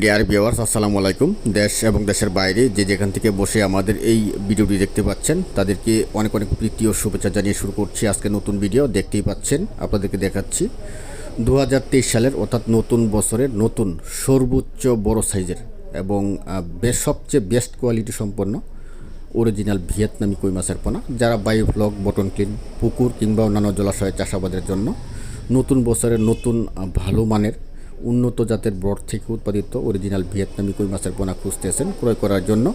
Dear viewers, আসসালামু আলাইকুম। দেশ এবং দেশের বাইরে যে যেখান থেকে বসে আমাদের এই ভিডিওটি দেখতে পাচ্ছেন তাদেরকে অনেক অনেক প্রীতি ও শুভেচ্ছা জানিয়ে শুরু করছি আজকে নতুন ভিডিও। দেখতেই পাচ্ছেন, আপনাদেরকে দেখাচ্ছি 2023 সালের অর্থাৎ নতুন বছরের নতুন সর্বোচ্চ বড় সাইজের এবং সবচেয়ে বেস্ট কোয়ালিটি সম্পন্ন অরিজিনাল ভিয়েতনামি কই মাছের পোনা, যারা বায়োফ্লক, বটন ক্লিন, পুকুর কিংবা অন্যান্য জলাশয়ে চাষাবাদের জন্য নতুন বছরের নতুন ভালো মানের উন্নত জাতের ব্রড থেকে উৎপাদিত অরিজিনাল ভিয়েতনামি কই মাছের পোনা খুঁজতেছেন ক্রয় করার জন্য,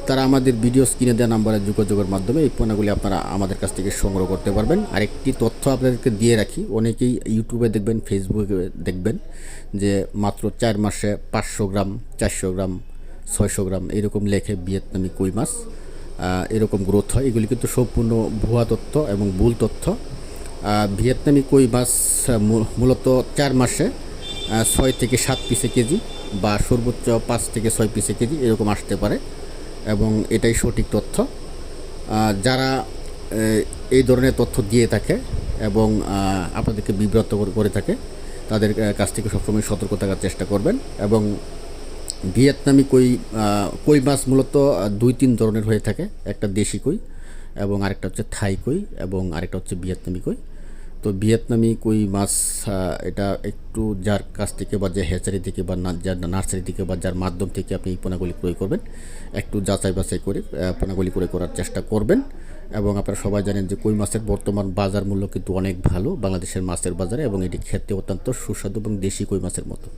তারা আমাদের ভিডিও স্ক্রিনে দেওয়া নাম্বারে যোগাযোগের মাধ্যমে এই পোনাগুলি আপনারা আমাদের কাছ থেকে সংগ্রহ করতে পারবেন। আরেকটি তথ্য আপনাদেরকে দিয়ে রাখি, অনেকেই ইউটিউবে দেখবেন, ফেসবুকে দেখবেন যে মাত্র 4 মাসে 500 গ্রাম, 400 গ্রাম, 600 গ্রাম এরকম লেখে ভিয়েতনামি কই মাছ এরকম গ্রোথ হয়। এগুলি কিন্তু সম্পূর্ণ ভুয়া তথ্য এবং ভুল তথ্য। ভিয়েতনামি কই মাছ মূলত 4 মাসে 6 থেকে 7 পিসে কেজি বা সর্বোচ্চ 5 থেকে 6 পিসে কেজি এরকম আসতে পারে এবং এটাই সঠিক তথ্য। যারা এই ধরনের তথ্য দিয়ে থাকে এবং আপনাদেরকে বিব্রত করে থাকে, তাদের কাছ থেকে সবসময় সতর্ক থাকার চেষ্টা করবেন। এবং ভিয়েতনামি কই মাছ মূলত 2-3 ধরনের হয়ে থাকে, একটা দেশি কই এবং আরেকটা হচ্ছে থাই কই এবং আরেকটা হচ্ছে ভিয়েতনামি কই। তো ভিয়েতনামি কই মাছ এটা একটু যার কাছ থেকে বা যে হ্যাচারি থেকে বা যার নার্সারি থেকে বা যার মাধ্যম থেকে আপনি এই পোনাগুলি ক্রয় করবেন, একটু যাচাই বাছাই করে পোনাগুলি ক্রয় করার চেষ্টা করবেন। এবং আপনারা সবাই জানেন যে কই মাছের বর্তমান বাজার মূল্য কিন্তু অনেক ভালো বাংলাদেশের মাছের বাজারে, এবং এটি খেতে অত্যন্ত সুস্বাদু এবং দেশি কই মাছের মতো।